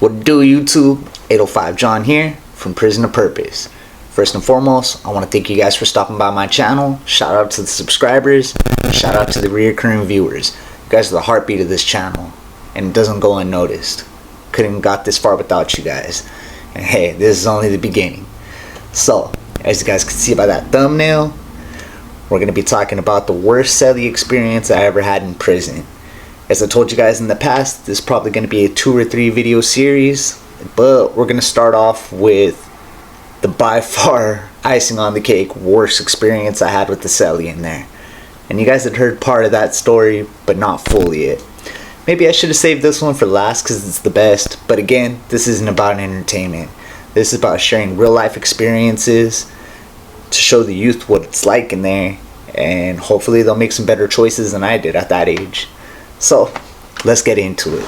What do, YouTube? 805 John here from Prison to Purpose. First and foremost, I want to thank you guys for stopping by my channel. Shout out to the subscribers. Shout out to the reoccurring viewers. You guys are the heartbeat of this channel, and it doesn't go unnoticed. Couldn't have got this far without you guys. And hey, this is only the beginning. So, as you guys can see by that thumbnail, we're going to be talking about the worst Celly experience I ever had in prison. As I told you guys in the past, this is probably going to be a 2 or 3 video series, but we're going to start off with the by far icing on the cake worst experience I had with the Celly in there. And you guys had heard part of that story, but not fully it. Maybe I should have saved this one for last because it's the best, but again, this isn't about entertainment. This is about sharing real life experiences to show the youth what it's like in there, and hopefully they'll make some better choices than I did at that age. So, let's get into it.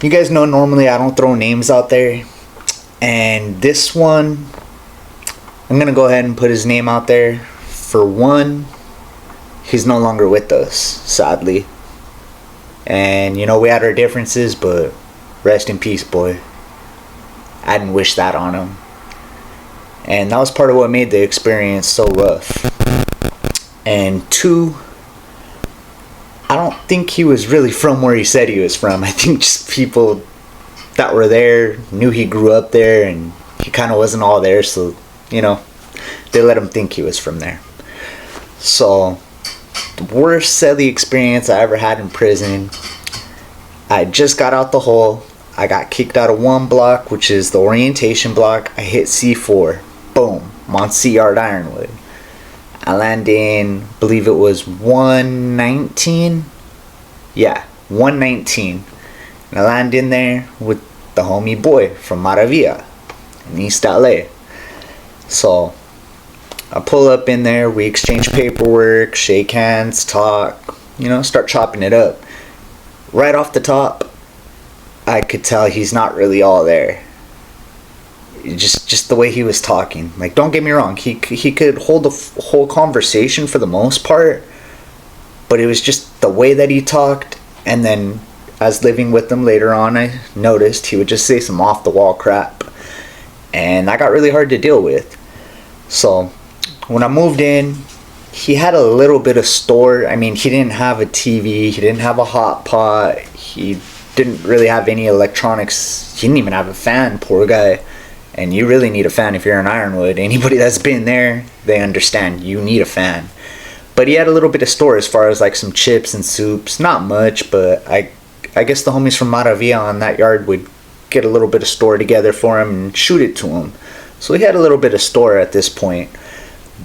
You guys know normally I don't throw names out there, and this one, I'm going to go ahead and put his name out there. For one, he's no longer with us, sadly. And you know, we had our differences, but rest in peace, boy. I didn't wish that on him. And that was part of what made the experience so rough. And two, I don't think he was really from where he said he was from. I think just people that were there knew he grew up there, and he kind of wasn't all there, so, you know, they let him think he was from there. So, the worst Celly experience I ever had in prison, I just got out the hole. I got kicked out of one block, which is the orientation block. I hit C4. Boom. I'm on C Yard Ironwood. I landed in, I believe it was 119. Yeah, 119. And I landed in there with the homie boy from Maravilla in East LA. So, I pull up in there, we exchange paperwork, shake hands, talk, you know, start chopping it up. Right off the top, I could tell he's not really all there. Just the way he was talking. Like, don't get me wrong, he could hold a whole conversation for the most part, but it was just the way that he talked. And then as living with him later on, I noticed he would just say some off the wall crap, and that got really hard to deal with. So when I moved in, he had a little bit of store. I mean, he didn't have a TV, he didn't have a hot pot, he didn't really have any electronics, he didn't even have a fan, poor guy. And you really need a fan if you're in Ironwood. Anybody that's been there, they understand you need a fan. But he had a little bit of store as far as like some chips and soups. Not much, but I guess the homies from Maravilla on that yard would get a little bit of store together for him and shoot it to him. So he had a little bit of store at this point.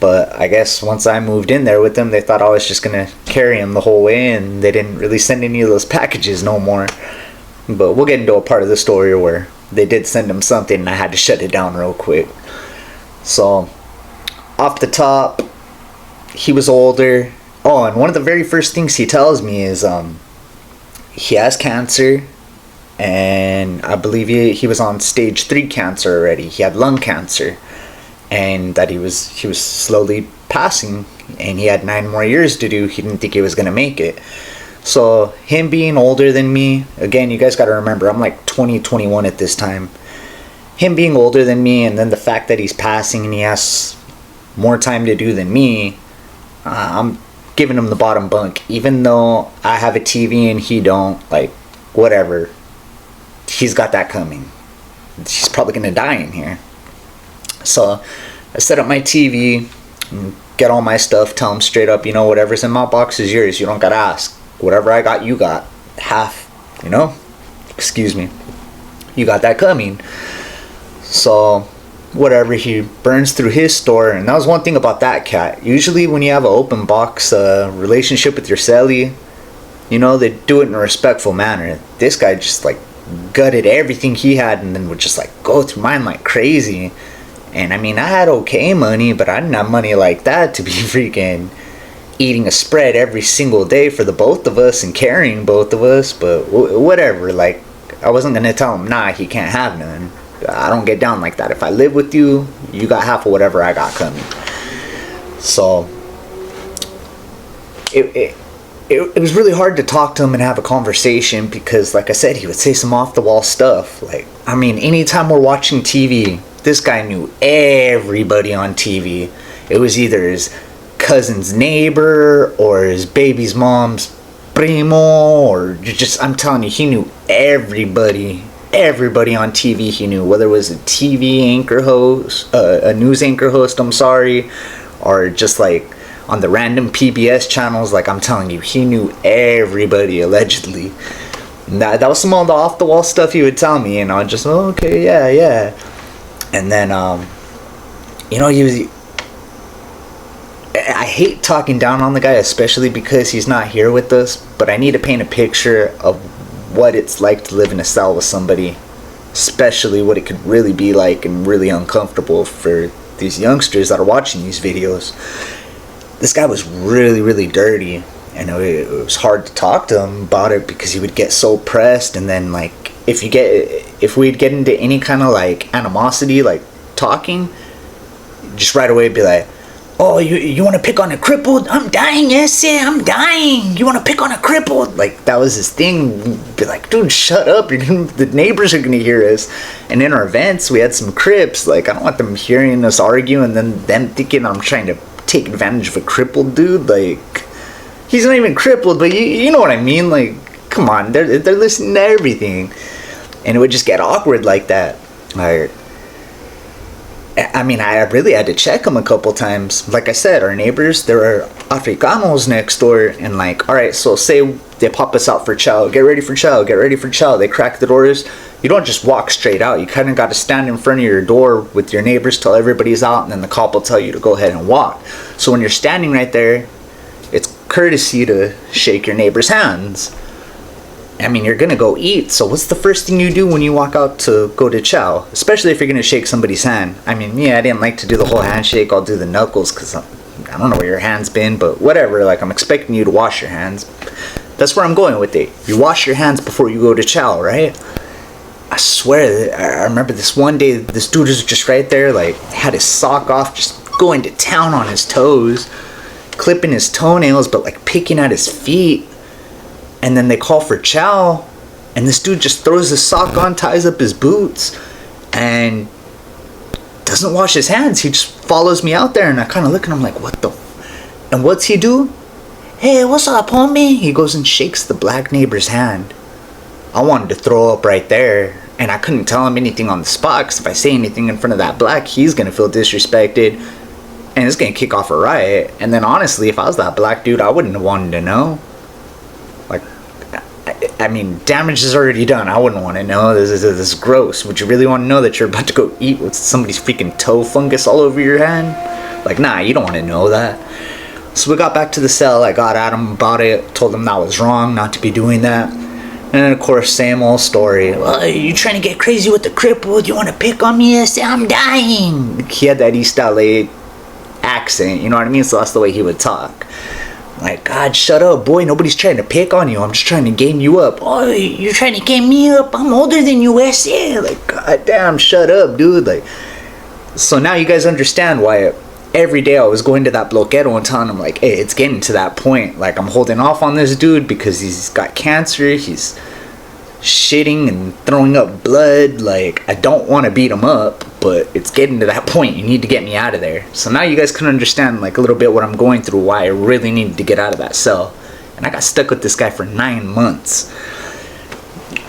But I guess once I moved in there with him, they thought I was just going to carry him the whole way, and they didn't really send any of those packages no more. But we'll get into a part of the story where they did send him something and I had to shut it down real quick. So, off the top, he was older. Oh, and one of the very first things he tells me is he has cancer, and I believe he was on stage 3 cancer already. He had lung cancer, and that he was slowly passing, and he had 9 more years to do. He didn't think he was going to make it. So, him being older than me, again, you guys got to remember, I'm like 20, 21 at this time. Him being older than me, and then the fact that he's passing and he has more time to do than me, I'm giving him the bottom bunk. Even though I have a TV and he don't, like, whatever. He's got that coming. He's probably going to die in here. So, I set up my TV, get all my stuff, tell him straight up, you know, whatever's in my box is yours. You don't got to ask. Whatever I got, you got. Half, you know? Excuse me. You got that coming. So, whatever, he burns through his store. And that was one thing about that cat. Usually when you have an open box relationship with your Celly, you know, they do it in a respectful manner. This guy just, like, gutted everything he had and then would just, like, go through mine like crazy. And, I mean, I had okay money, but I didn't have money like that to be freaking eating a spread every single day for the both of us and carrying both of us. But whatever, like, I wasn't gonna tell him, nah, he can't have none. I don't get down like that. If I live with you, you got half of whatever I got coming. So it was really hard to talk to him and have a conversation because, like I said, he would say some off the wall stuff. Like, I mean, anytime we're watching TV, this guy knew everybody on TV. It was either his cousin's neighbor or his baby's mom's primo, or just, I'm telling you, he knew everybody on TV. He knew, whether it was a TV anchor host, a news anchor host, I'm sorry, or just like on the random PBS channels. Like, I'm telling you, he knew everybody, allegedly. And that was some of the off the wall stuff he would tell me, and I would just, oh, okay, yeah. And then he was, I hate talking down on the guy, especially because he's not here with us, but I need to paint a picture of what it's like to live in a cell with somebody, especially what it could really be like, and really uncomfortable for these youngsters that are watching these videos. This guy was really, really dirty, and it was hard to talk to him about it because he would get so pressed. And then, like, if we'd get into any kind of like animosity, like talking, just right away be like, oh, you want to pick on a crippled? I'm dying, yes, yeah, I'm dying. You want to pick on a crippled? Like, that was his thing. Be like, dude, shut up. The neighbors are going to hear us. And in our events, we had some Crips. Like, I don't want them hearing us argue and then them thinking I'm trying to take advantage of a crippled dude. Like, he's not even crippled, but you know what I mean? Like, come on, they're listening to everything. And it would just get awkward like that. I mean, I really had to check them a couple times. Like I said, our neighbors, there are Africanos next door, and like, all right, so say they pop us out for chow, get ready for chow. They crack the doors. You don't just walk straight out. You kind of got to stand in front of your door with your neighbors till everybody's out, and then the cop will tell you to go ahead and walk. So when you're standing right there, it's courtesy to shake your neighbor's hands. I mean, you're gonna go eat, so what's the first thing you do when you walk out to go to chow? Especially if you're gonna shake somebody's hand. I mean, yeah, I didn't like to do the whole handshake. I'll do the knuckles because I don't know where your hand's been, but whatever. Like, I'm expecting you to wash your hands. That's where I'm going with it. You wash your hands before you go to chow, right? I swear, I remember this one day, this dude was just right there, like, had his sock off, just going to town on his toes, clipping his toenails, but like picking at his feet. And then they call for chow, and this dude just throws his sock on, ties up his boots, and doesn't wash his hands. He just follows me out there, and I kind of look at him like, what the and what's he do? Hey, what's up, homie? He goes and shakes the black neighbor's hand. I wanted to throw up right there, and I couldn't tell him anything on the spot, because if I say anything in front of that black, he's going to feel disrespected, and it's going to kick off a riot. And then honestly, if I was that black dude, I wouldn't have wanted to know. Like, I mean, damage is already done. I wouldn't want to know. This is gross. Would you really want to know that you're about to go eat with somebody's freaking toe fungus all over your hand? Like, nah, you don't want to know that. So we got back to the cell. I got at him about it, told him that was wrong, not to be doing that. And then, of course, same old story. Well, are you trying to get crazy with the cripple? Do you want to pick on me? I say, I'm dying. He had that East LA accent, you know what I mean? So that's the way he would talk. Like, God, shut up, boy. Nobody's trying to pick on you. I'm just trying to game you up. Oh, you're trying to game me up? I'm older than you, yeah. Like, God damn, shut up, dude. Like, so now you guys understand why every day I was going to that bloquero and telling him, like, hey, it's getting to that point. Like, I'm holding off on this dude because he's got cancer. He's shitting and throwing up blood. Like, I don't want to beat him up, but it's getting to that point. You need to get me out of there. So now you guys can understand, like, a little bit what I'm going through, why I really needed to get out of that cell. And I got stuck with this guy for 9 months.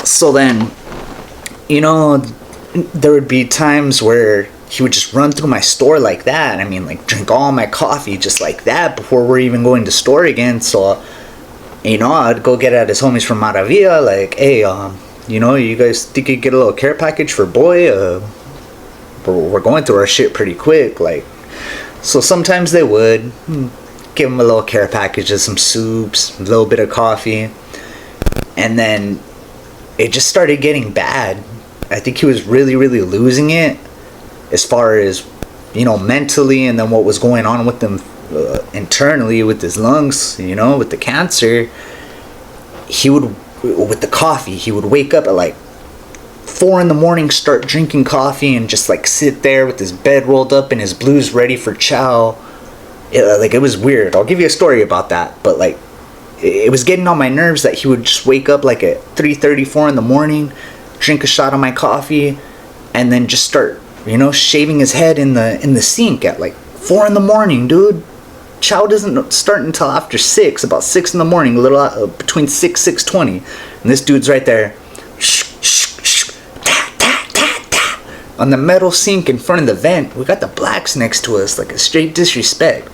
So then, you know, there would be times where he would just run through my store like that. I mean, like, drink all my coffee just like that before we're even going to store again. So, you know, I'd go get at his homies from Maravilla, like, hey, you know, you guys think you could get a little care package for boy? We're going through our shit pretty quick. Like, so sometimes they would give him a little care package of some soups, a little bit of coffee. And then it just started getting bad. I think he was really, really losing it as far as, you know, mentally, and then what was going on with him internally with his lungs, you know, with the cancer. He would, with the coffee, he would wake up at like 4 a.m, start drinking coffee, and just like sit there with his bed rolled up and his blues ready for chow. It was weird. I'll give you a story about that, but like, it was getting on my nerves that he would just wake up like at 3:34 in the morning, drink a shot of my coffee, and then just start, shaving his head in the sink at like 4 in the morning, dude. Chow doesn't start until after 6, about 6 in the morning, a little between 6:20, and this dude's right there, on the metal sink in front of the vent. We got the blacks next to us, like a straight disrespect.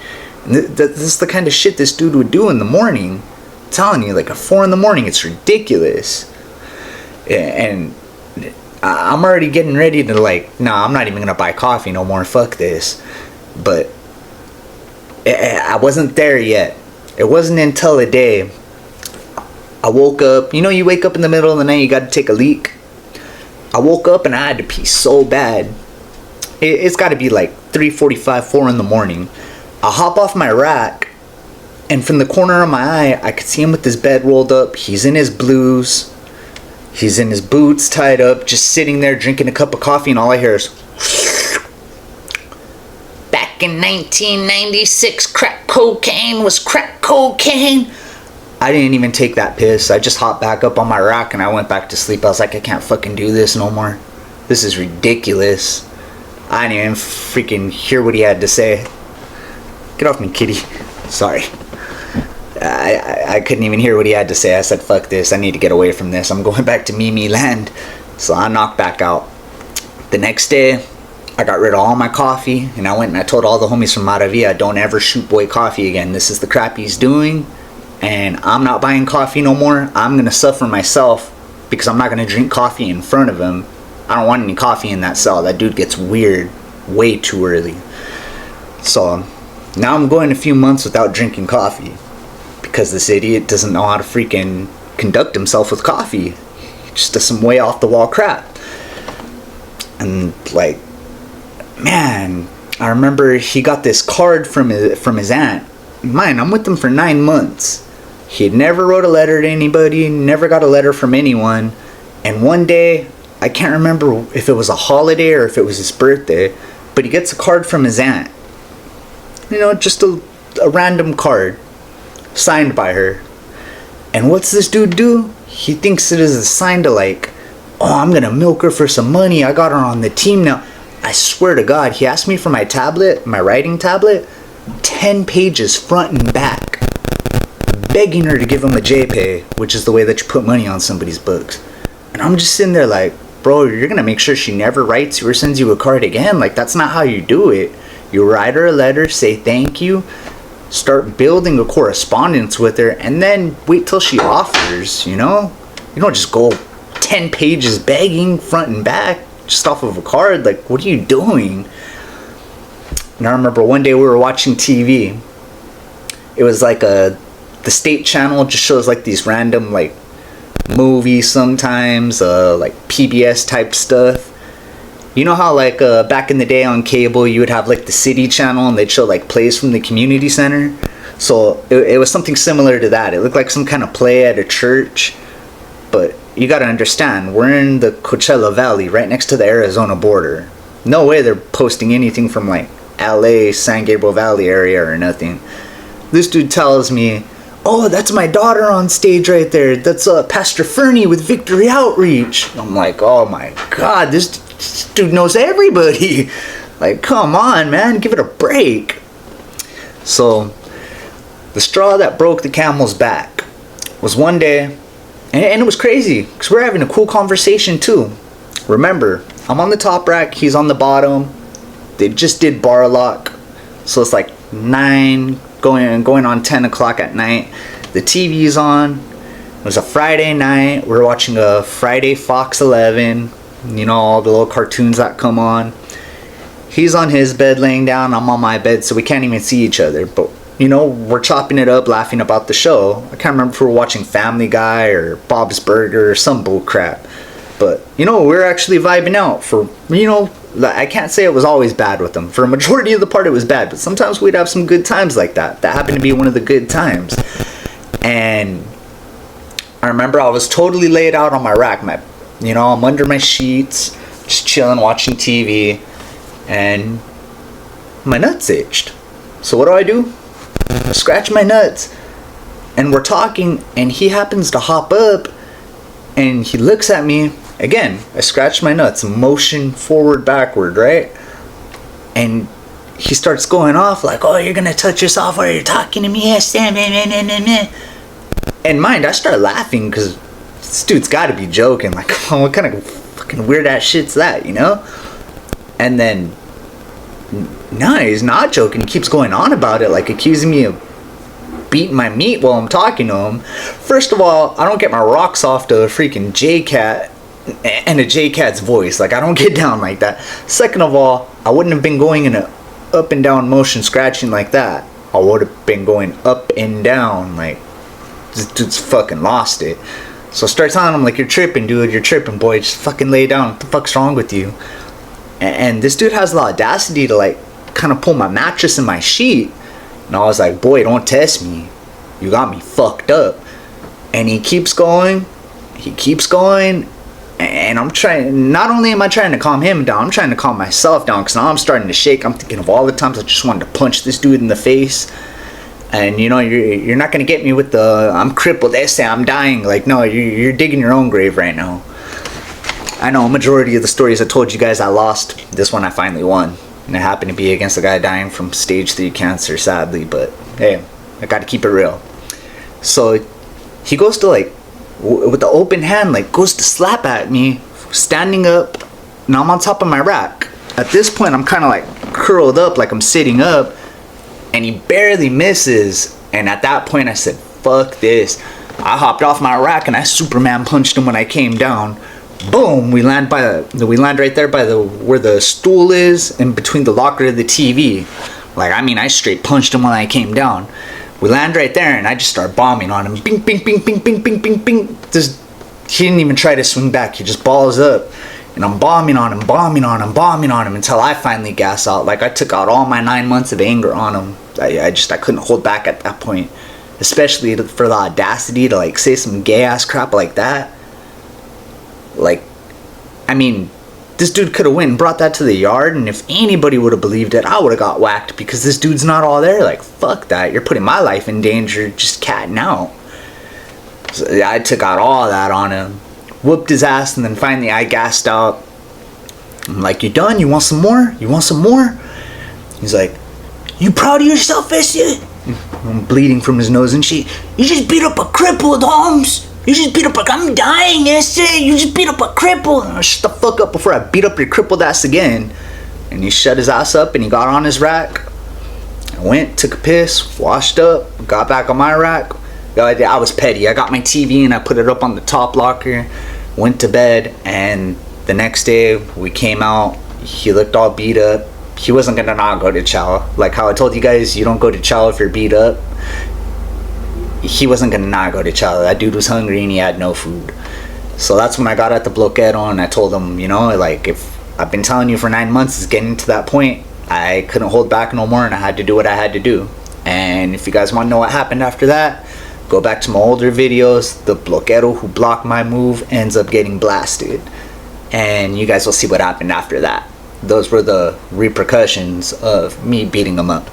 And this is the kind of shit this dude would do in the morning. I'm telling you, like at 4 in the morning, it's ridiculous. And I'm already getting ready to like, nah, I'm not even gonna buy coffee no more, fuck this. But I wasn't there yet. It wasn't until a day I woke up. You wake up in the middle of the night, you gotta take a leak. I woke up and I had to pee so bad. It's gotta be like 3:45, 4 in the morning. I hop off my rack, and from the corner of my eye, I could see him with his bed rolled up. He's in his blues. He's in his boots tied up, just sitting there drinking a cup of coffee, and all I hear is, back in 1996, crack cocaine was crack cocaine. I didn't even take that piss. I just hopped back up on my rack and I went back to sleep. I was like, I can't fucking do this no more. This is ridiculous. I didn't even freaking hear what he had to say. Get off me, kitty. Sorry. I couldn't even hear what he had to say. I said, fuck this. I need to get away from this. I'm going back to Mimi land. So I knocked back out. The next day, I got rid of all my coffee, and I went and I told all the homies from Maravilla, don't ever shoot boy coffee again. This is the crap he's doing, and I'm not buying coffee no more. I'm going to suffer myself because I'm not going to drink coffee in front of him. I don't want any coffee in that cell. That dude gets weird way too early. So now I'm going a few months without drinking coffee because this idiot doesn't know how to freaking conduct himself with coffee. He just does some way off the wall crap. And like, man, I remember he got this card from his aunt. Mine, I'm with him for 9 months. He had never wrote a letter to anybody, never got a letter from anyone. And one day, I can't remember if it was a holiday or if it was his birthday, but he gets a card from his aunt. Just a random card signed by her. And what's this dude do? He thinks it is a sign to like, oh, I'm gonna milk her for some money. I got her on the team now. I swear to God, he asked me for my tablet, my writing tablet, 10 pages front and back, begging her to give him a JPay, which is the way that you put money on somebody's books. And I'm just sitting there like, bro, you're gonna make sure she never writes you or sends you a card again? Like, that's not how you do it. You write her a letter, say thank you, start building a correspondence with her, and then wait till she offers, You don't just go 10 pages begging front and back just off of a card. Like, what are you doing? And I remember one day we were watching TV. It was like the state channel just shows like these random like movies sometimes, like PBS type stuff. You know how like back in the day on cable you would have like the city channel and they'd show like plays from the community center? So it was something similar to that. It looked like some kind of play at a church. But you gotta understand, we're in the Coachella Valley right next to the Arizona border. No way they're posting anything from like LA, San Gabriel Valley area or nothing. This dude tells me, oh, that's my daughter on stage right there. That's Pastor Fernie with Victory Outreach. I'm like, oh my God, this dude knows everybody. Like, come on, man, give it a break. So the straw that broke the camel's back was one day, and it was crazy because we're having a cool conversation too. Remember, I'm on the top rack, he's on the bottom. They just did bar lock, so it's like 9 going on 10 o'clock at night. The TV's on. It was a Friday night. We're watching a Friday Fox 11. All the little cartoons that come on. He's on his bed laying down. I'm on my bed, so we can't even see each other. But we're chopping it up, laughing about the show. I can't remember if we were watching Family Guy or Bob's Burger or some bull crap. But, we're actually vibing out for, I can't say it was always bad with them. For a majority of the part, it was bad. But sometimes we'd have some good times like that. That happened to be one of the good times. And I remember I was totally laid out on my rack. I'm under my sheets, just chilling, watching TV. And my nuts itched. So what do? I scratch my nuts. and we're talking, and he happens to hop up, and he looks at me again. I scratch my nuts, motion forward, backward, right? And he starts going off like, "Oh, you're gonna touch yourself while you're talking to me?" Yes, and mind, I start laughing because this dude's got to be joking. Like, come on, what kind of fucking weird ass shit's that, you know? And then, no, he's not joking. He keeps going on about it, like accusing me of beating my meat while I'm talking to him. First of all, I don't get my rocks off to a freaking J-Cat and a J-Cat's voice. Like, I don't get down like that. Second of all, I wouldn't have been going in a up and down motion scratching like that. I would have been going up and down. Like, this dude's fucking lost it. So I start telling him, like, "You're tripping, dude. You're tripping, boy. Just fucking lay down. What the fuck's wrong with you?" And this dude has the audacity to, like, kind of pull my mattress and my sheet. And I was like, "Boy, don't test me. You got me fucked up." And he keeps going. He keeps going. And I'm trying, not only am I trying to calm him down, I'm trying to calm myself down, because now I'm starting to shake. I'm thinking of all the times I just wanted to punch this dude in the face. And, you know, you're not going to get me with the, "I'm crippled, they say I'm dying." Like, no, you're digging your own grave right now. I know a majority of the stories I told you guys I lost. This one I finally won. And it happened to be against a guy dying from stage 3 cancer, sadly. But, hey, I got to keep it real. So he goes to, like, with the open hand, like, goes to slap at me, standing up. Now I'm on top of my rack. At this point, I'm kind of like curled up, like I'm sitting up. And he barely misses. And at that point, I said, "Fuck this." I hopped off my rack and I Superman punched him when I came down. Boom! We land right there by where the stool is, in between the locker and the TV. Like, I mean, I straight punched him when I came down. We land right there, and I just start bombing on him. Bing, bing, bing, bing, bing, bing, bing, bing. He didn't even try to swing back. He just balls up. And I'm bombing on him until I finally gas out. Like, I took out all my 9 months of anger on him. I couldn't hold back at that point. Especially for the audacity to, like, say some gay-ass crap like that. Like, I mean, this dude could have went and brought that to the yard, and if anybody would have believed it, I would have got whacked, because this dude's not all there. Like, fuck that. You're putting my life in danger just catting out. So I took out all that on him, whooped his ass, and then finally I gassed out. I'm like, "You done? You want some more? You want some more?" He's like, "You proud of yourself, is you?" I'm bleeding from his nose and shit. "You just beat up a cripple, Holmes. You just beat up a... I'm dying, yes, you just beat up a cripple." Oh, shut the fuck up before I beat up your crippled ass again. And he shut his ass up and he got on his rack. I went, took a piss, washed up, got back on my rack. I was petty. I got my TV and I put it up on the top locker, went to bed, and the next day we came out. He looked all beat up. He wasn't gonna not go to chow. Like how I told you guys, you don't go to chow if you're beat up. He wasn't gonna not go to chow. That dude was hungry and he had no food. So that's when I got at the bloquero and I told him, you know, like, if I've been telling you for 9 months, it's getting to that point. I couldn't hold back no more and I had to do what I had to do. And if you guys want to know what happened after that, go back to my older videos. The bloquero who blocked my move ends up getting blasted. And you guys will see what happened after that. Those were the repercussions of me beating him up.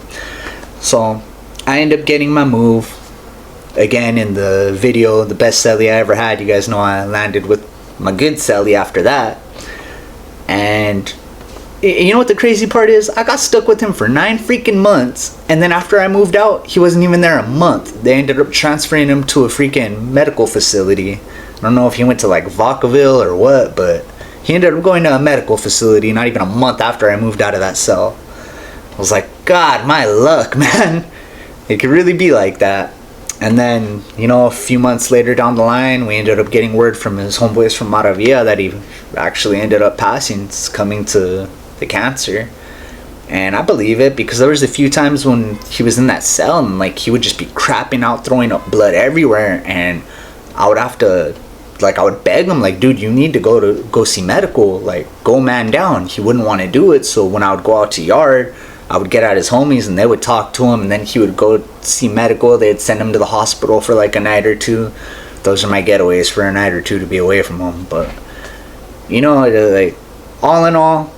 So I end up getting my move. Again, in the video, the best Celly I ever had, you guys know I landed with my good Celly after that. And you know what the crazy part is? I got stuck with him for 9 freaking months, and then after I moved out, he wasn't even there a month. They ended up transferring him to a freaking medical facility. I don't know if he went to like Vacaville or what, but he ended up going to a medical facility not even a month after I moved out of that cell. I was like, God, my luck, man. It could really be like that. And then, you know, a few months later down the line, we ended up getting word from his homeboys from Maravilla that he actually ended up passing, succumbing to the cancer. And I believe it, because there was a few times when he was in that cell and like he would just be crapping out, throwing up blood everywhere, and I would have to, like, I would beg him, like, dude, you need to go see medical, like, go man down. He wouldn't want to do it. So when I would go out to yard, I would get at his homies and they would talk to him, and then he would go see medical. They'd send him to the hospital for like a night or two. Those are my getaways, for a night or two to be away from him. But, you know, like, all in all,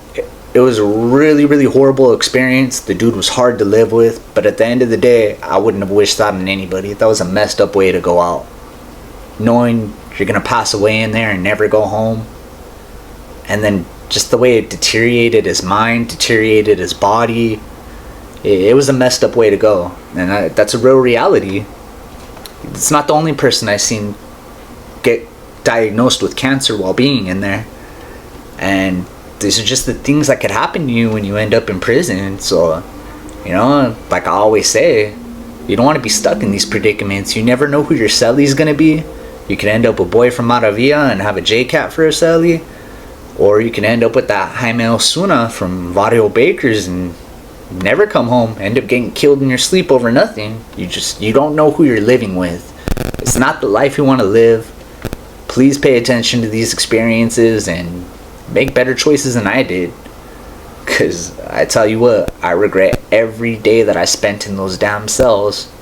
it was a really, really horrible experience. The dude was hard to live with, but at the end of the day, I wouldn't have wished that on anybody. That was a messed up way to go out. Knowing you're gonna pass away in there and never go home. And then just the way it deteriorated his mind, deteriorated his body. It was a messed up way to go. And that's a real reality. It's not the only person I've seen get diagnosed with cancer while being in there. And these are just the things that could happen to you when you end up in prison. So, you know, like I always say, you don't want to be stuck in these predicaments. You never know who your Celly's gonna be. You can end up a boy from Maravilla and have a J-Cat for a Celly. Or you can end up with that Jaime Osuna from Barrio Bakers and never come home, end up getting killed in your sleep over nothing. You don't know who you're living with. It's not the life you want to live. Please pay attention to these experiences and make better choices than I did. Because I tell you what, I regret every day that I spent in those damn cells.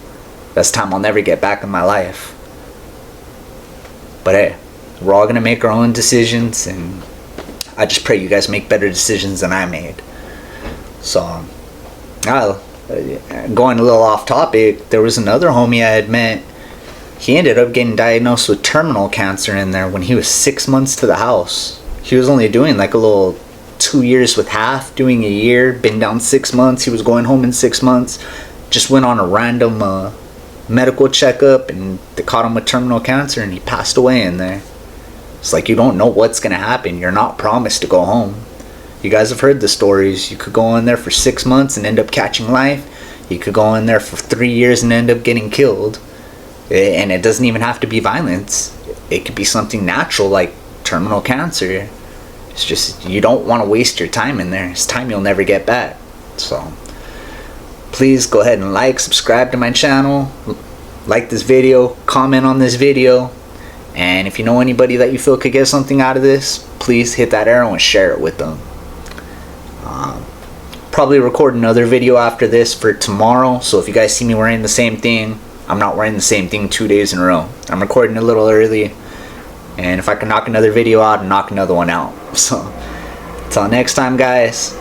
That's time I'll never get back in my life. But hey, we're all going to make our own decisions, and I just pray you guys make better decisions than I made. So, going a little off topic, there was another homie I had met. He ended up getting diagnosed with terminal cancer in there when he was 6 months to the house. He was only doing like a little 2 years with half, doing a year, been down 6 months. He was going home in 6 months. Just went on a random medical checkup and they caught him with terminal cancer and he passed away in there. It's like you don't know what's going to happen. You're not promised to go home. You guys have heard the stories. You could go in there for 6 months and end up catching life. You could go in there for 3 years and end up getting killed. And it doesn't even have to be violence. It could be something natural like terminal cancer. It's just you don't want to waste your time in there. It's time you'll never get back. So please go ahead and like, subscribe to my channel, like this video, comment on this video, and if you know anybody that you feel could get something out of this, please hit that arrow and share it with them. Probably record another video after this for tomorrow, so if you guys see me wearing the same thing, I'm not wearing the same thing 2 days in a row. I'm recording a little early, and if I can knock another video out, I'll knock another one out. So until next time, guys,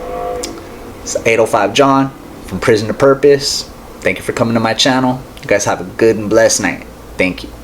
it's 805 John from Prison to Purpose. Thank you for coming to my channel. You guys have a good and blessed night. Thank you.